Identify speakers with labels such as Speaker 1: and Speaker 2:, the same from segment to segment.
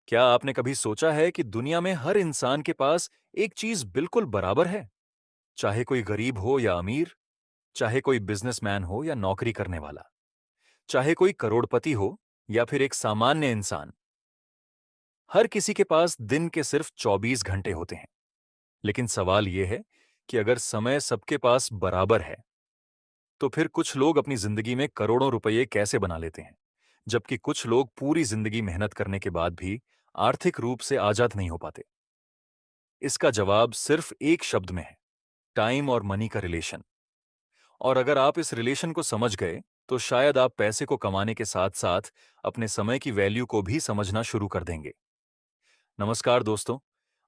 Speaker 1: क्या आपने कभी सोचा है कि दुनिया में हर इंसान के पास एक चीज बिल्कुल बराबर है? चाहे कोई गरीब हो या अमीर, चाहे कोई बिजनेसमैन हो या नौकरी करने वाला, चाहे कोई करोड़पति हो या फिर एक सामान्य इंसान, हर किसी के पास दिन के सिर्फ 24 घंटे होते हैं। लेकिन सवाल यह है कि अगर समय सबके पास बराबर है, तो फिर कुछ लोग अपनी जिंदगी में करोड़ों रुपए कैसे बना लेते हैं, जबकि कुछ लोग पूरी जिंदगी मेहनत करने के बाद भी आर्थिक रूप से आजाद नहीं हो पाते? इसका जवाब सिर्फ एक शब्द में है: टाइम और मनी का रिलेशन। और अगर आप इस रिलेशन को समझ गए, तो शायद आप पैसे को कमाने के साथ साथ अपने समय की वैल्यू को भी समझना शुरू कर देंगे। नमस्कार दोस्तों,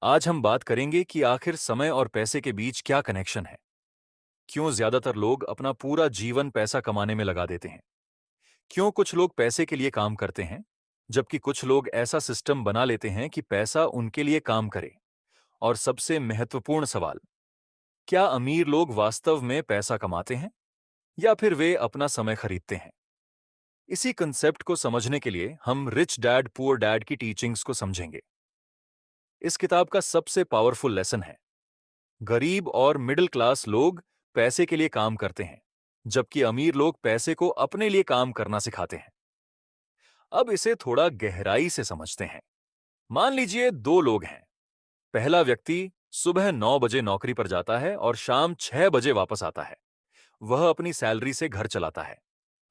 Speaker 1: आज हम बात करेंगे कि आखिर समय और पैसे के बीच क्या कनेक्शन है। क्यों ज्यादातर लोग अपना पूरा जीवन पैसा कमाने में लगा देते हैं? क्यों कुछ लोग पैसे के लिए काम करते हैं, जबकि कुछ लोग ऐसा सिस्टम बना लेते हैं कि पैसा उनके लिए काम करे? और सबसे महत्वपूर्ण सवाल, क्या अमीर लोग वास्तव में पैसा कमाते हैं या फिर वे अपना समय खरीदते हैं? इसी कंसेप्ट को समझने के लिए हम रिच डैड पुअर डैड की टीचिंग्स को समझेंगे। इस किताब का सबसे पावरफुल लेसन है: गरीब और मिडिल क्लास लोग पैसे के लिए काम करते हैं, जबकि अमीर लोग पैसे को अपने लिए काम करना सिखाते हैं। अब इसे थोड़ा गहराई से समझते हैं। मान लीजिए दो लोग हैं। पहला व्यक्ति सुबह 9 बजे नौकरी पर जाता है और शाम 6 बजे वापस आता है। वह अपनी सैलरी से घर चलाता है।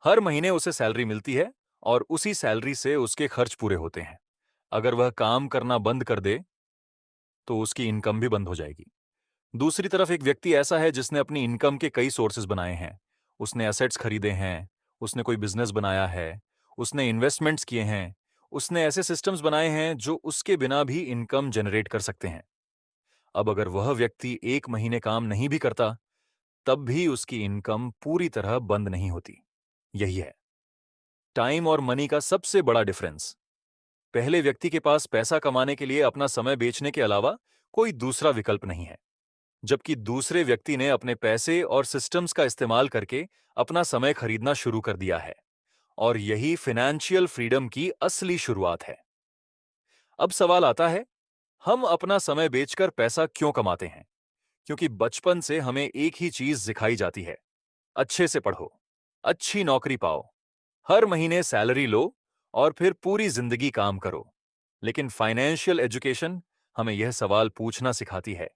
Speaker 1: हर महीने उसे सैलरी मिलती है और उसी सैलरी से उसके खर्च पूरे होते हैं। अगर वह काम करना बंद कर दे, तो उसकी इनकम भी बंद हो जाएगी। दूसरी तरफ एक व्यक्ति ऐसा है जिसने अपनी इनकम के कई सोर्सेज बनाए हैं। उसने एसेट्स खरीदे हैं, उसने कोई बिजनेस बनाया है, उसने इन्वेस्टमेंट्स किए हैं, उसने ऐसे सिस्टम्स बनाए हैं जो उसके बिना भी इनकम जनरेट कर सकते हैं। अब अगर वह व्यक्ति एक महीने काम नहीं भी करता, तब भी उसकी इनकम पूरी तरह बंद नहीं होती। यही है टाइम और मनी का सबसे बड़ा डिफरेंस। पहले व्यक्ति के पास पैसा कमाने के लिए अपना समय बेचने के अलावा कोई दूसरा विकल्प नहीं है, जबकि दूसरे व्यक्ति ने अपने पैसे और सिस्टम्स का इस्तेमाल करके अपना समय खरीदना शुरू कर दिया है। और यही फाइनेंशियल फ्रीडम की असली शुरुआत है। अब सवाल आता है, हम अपना समय बेचकर पैसा क्यों कमाते हैं? क्योंकि बचपन से हमें एक ही चीज सिखाई जाती है: अच्छे से पढ़ो, अच्छी नौकरी पाओ, हर महीने सैलरी लो और फिर पूरी जिंदगी काम करो। लेकिन फाइनेंशियल एजुकेशन हमें यह सवाल पूछना सिखाती है: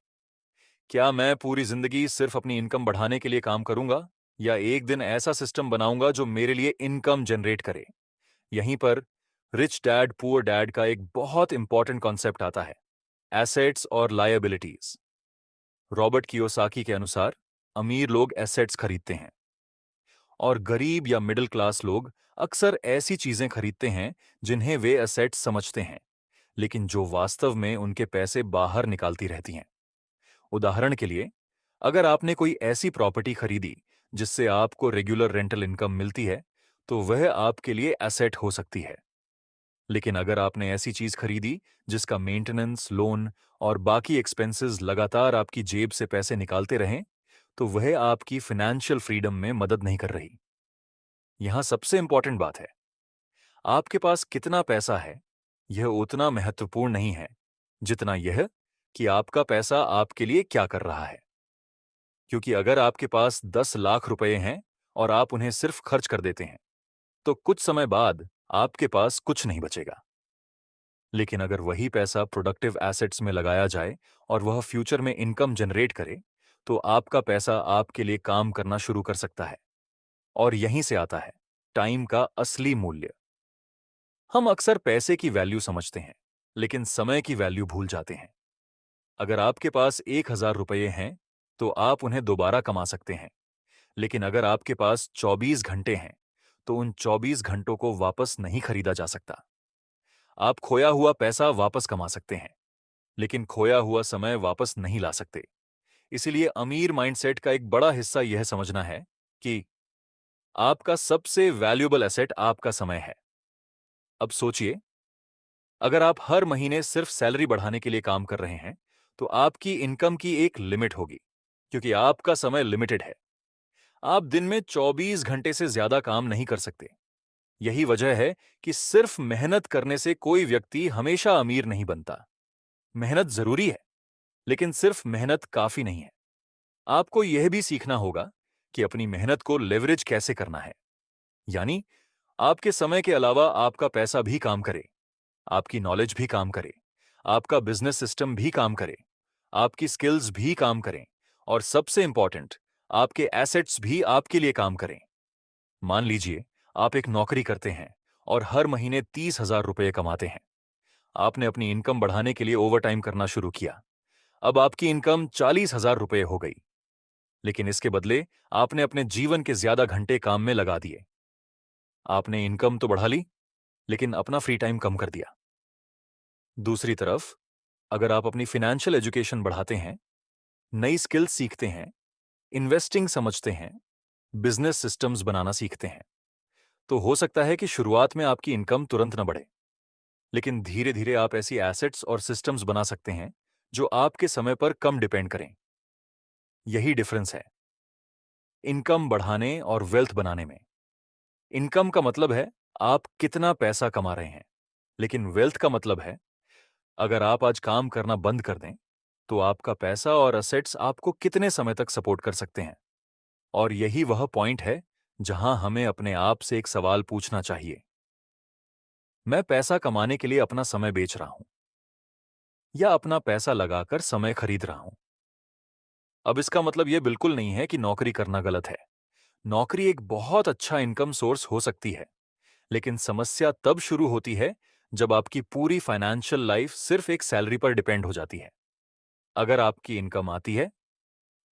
Speaker 1: क्या मैं पूरी जिंदगी सिर्फ अपनी इनकम बढ़ाने के लिए काम करूंगा, या एक दिन ऐसा सिस्टम बनाऊंगा जो मेरे लिए इनकम जनरेट करे? यहीं पर रिच डैड पुअर डैड का एक बहुत इंपॉर्टेंट कॉन्सेप्ट आता है: एसेट्स और लायबिलिटीज। रॉबर्ट कियोसाकी के अनुसार अमीर लोग एसेट्स खरीदते हैं और गरीब या मिडिल क्लास लोग अक्सर ऐसी चीजें खरीदते हैं जिन्हें वे एसेट्स समझते हैं, लेकिन जो वास्तव में उनके पैसे बाहर निकालती रहती हैं। उदाहरण के लिए, अगर आपने कोई ऐसी प्रॉपर्टी खरीदी जिससे आपको रेगुलर रेंटल इनकम मिलती है, तो वह आपके लिए एसेट हो सकती है। लेकिन अगर आपने ऐसी चीज खरीदी जिसका मेंटेनेंस, लोन और बाकी एक्सपेंसेस लगातार आपकी जेब से पैसे निकालते रहें, तो वह आपकी फाइनेंशियल फ्रीडम में मदद नहीं कर रही। यहां सबसे इंपॉर्टेंट बात है, आपके पास कितना पैसा है, यह उतना महत्वपूर्ण नहीं है जितना यह कि आपका पैसा आपके लिए क्या कर रहा है। क्योंकि अगर आपके पास 10 लाख रुपए हैं और आप उन्हें सिर्फ खर्च कर देते हैं, तो कुछ समय बाद आपके पास कुछ नहीं बचेगा। लेकिन अगर वही पैसा प्रोडक्टिव एसेट्स में लगाया जाए और वह फ्यूचर में इनकम जनरेट करे, तो आपका पैसा आपके लिए काम करना शुरू कर सकता है। और यहीं से आता है टाइम का असली मूल्य। हम अक्सर पैसे की वैल्यू समझते हैं, लेकिन समय की वैल्यू भूल जाते हैं। अगर आपके पास 1,000 रुपये हैं, तो आप उन्हें दोबारा कमा सकते हैं। लेकिन अगर आपके पास 24 घंटे हैं, तो उन 24 घंटों को वापस नहीं खरीदा जा सकता। आप खोया हुआ पैसा वापस कमा सकते हैं, लेकिन खोया हुआ समय वापस नहीं ला सकते। इसीलिए अमीर माइंडसेट का एक बड़ा हिस्सा यह समझना है कि आपका सबसे वैल्यूएबल एसेट आपका समय है। अब सोचिए, अगर आप हर महीने सिर्फ सैलरी बढ़ाने के लिए काम कर रहे हैं, तो आपकी इनकम की एक लिमिट होगी, क्योंकि आपका समय लिमिटेड है। आप दिन में 24 घंटे से ज्यादा काम नहीं कर सकते। यही वजह है कि सिर्फ मेहनत करने से कोई व्यक्ति हमेशा अमीर नहीं बनता। मेहनत जरूरी है, लेकिन सिर्फ मेहनत काफी नहीं है। आपको यह भी सीखना होगा कि अपनी मेहनत को लेवरेज कैसे करना है। यानी आपके समय के अलावा आपका पैसा भी काम करे, आपकी नॉलेज भी काम करे, आपका बिजनेस सिस्टम भी काम करे, आपकी स्किल्स भी काम करें, और सबसे इंपॉर्टेंट, आपके एसेट्स भी आपके लिए काम करें। मान लीजिए आप एक नौकरी करते हैं और हर महीने 30,000 रुपये कमाते हैं। आपने अपनी इनकम बढ़ाने के लिए ओवरटाइम करना शुरू किया। अब आपकी इनकम 40,000 रुपये हो गई, लेकिन इसके बदले आपने अपने जीवन के ज्यादा घंटे काम में लगा दिए। आपने इनकम तो बढ़ा ली, लेकिन अपना फ्री टाइम कम कर दिया। दूसरी तरफ, अगर आप अपनी फाइनेंशियल एजुकेशन बढ़ाते हैं, नई स्किल्स सीखते हैं, इन्वेस्टिंग समझते हैं, बिजनेस सिस्टम्स बनाना सीखते हैं, तो हो सकता है कि शुरुआत में आपकी इनकम तुरंत न बढ़े, लेकिन धीरे धीरे आप ऐसी एसेट्स और सिस्टम्स बना सकते हैं जो आपके समय पर कम डिपेंड करें। यही डिफरेंस है इनकम बढ़ाने और वेल्थ बनाने में। इनकम का मतलब है आप कितना पैसा कमा रहे हैं, लेकिन वेल्थ का मतलब है अगर आप आज काम करना बंद कर दें, तो आपका पैसा और असेट्स आपको कितने समय तक सपोर्ट कर सकते हैं। और यही वह पॉइंट है जहां हमें अपने आप से एक सवाल पूछना चाहिए, मैं पैसा कमाने के लिए अपना समय बेच रहा हूं या अपना पैसा लगाकर समय खरीद रहा हूं। अब इसका मतलब यह बिल्कुल नहीं है कि नौकरी करना गलत है। नौकरी एक बहुत अच्छा इनकम सोर्स हो सकती है, लेकिन समस्या तब शुरू होती है जब आपकी पूरी फाइनेंशियल लाइफ सिर्फ एक सैलरी पर डिपेंड हो जाती है। अगर आपकी इनकम आती है,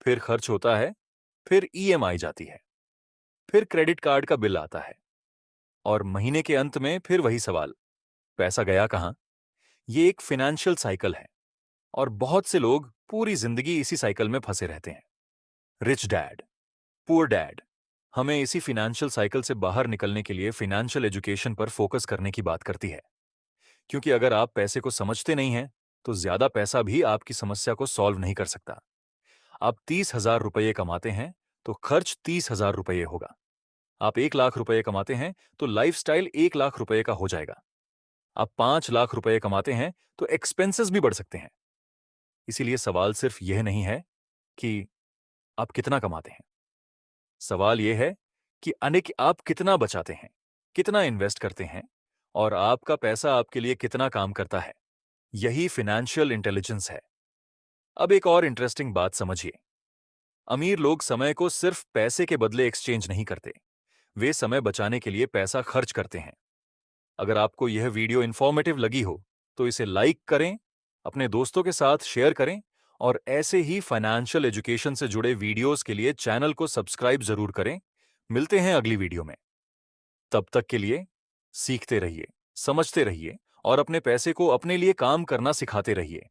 Speaker 1: फिर खर्च होता है, फिर ईएमआई जाती है, फिर क्रेडिट कार्ड का बिल आता है, और महीने के अंत में फिर वही सवाल, पैसा गया कहां। ये एक फाइनेंशियल साइकिल है, और बहुत से लोग पूरी जिंदगी इसी साइकिल में फंसे रहते हैं। रिच डैड, पुअर डैड हमें इसी फाइनेंशियल साइकिल से बाहर निकलने के लिए फाइनेंशियल एजुकेशन पर फोकस करने की बात करती है। क्योंकि अगर आप पैसे को समझते नहीं हैं, तो ज्यादा पैसा भी आपकी समस्या को सॉल्व नहीं कर सकता। आप 30,000 रुपये कमाते हैं, तो खर्च 30,000 रुपये होगा। आप 1 लाख रुपये कमाते हैं, तो लाइफस्टाइल 1 लाख रुपये का हो जाएगा। आप 5 लाख रुपये कमाते हैं, तो एक्सपेंसेस भी बढ़ सकते हैं। इसीलिए सवाल सिर्फ यह नहीं है कि आप कितना कमाते हैं। सवाल यह है कि अनेक आप कितना बचाते हैं, कितना इन्वेस्ट करते हैं, और आपका पैसा आपके लिए कितना काम करता है। यही फाइनेंशियल इंटेलिजेंस है। अब एक और इंटरेस्टिंग बात समझिए। अमीर लोग समय को सिर्फ पैसे के बदले एक्सचेंज नहीं करते, वे समय बचाने के लिए पैसा खर्च करते हैं। अगर आपको यह वीडियो इंफॉर्मेटिव लगी हो, तो इसे लाइक करें, अपने दोस्तों के साथ शेयर करें, और ऐसे ही फाइनेंशियल एजुकेशन से जुड़े वीडियोस के लिए चैनल को सब्सक्राइब जरूर करें। मिलते हैं अगली वीडियो में। तब तक के लिए सीखते रहिए, समझते रहिए, और अपने पैसे को अपने लिए काम करना सिखाते रहिए।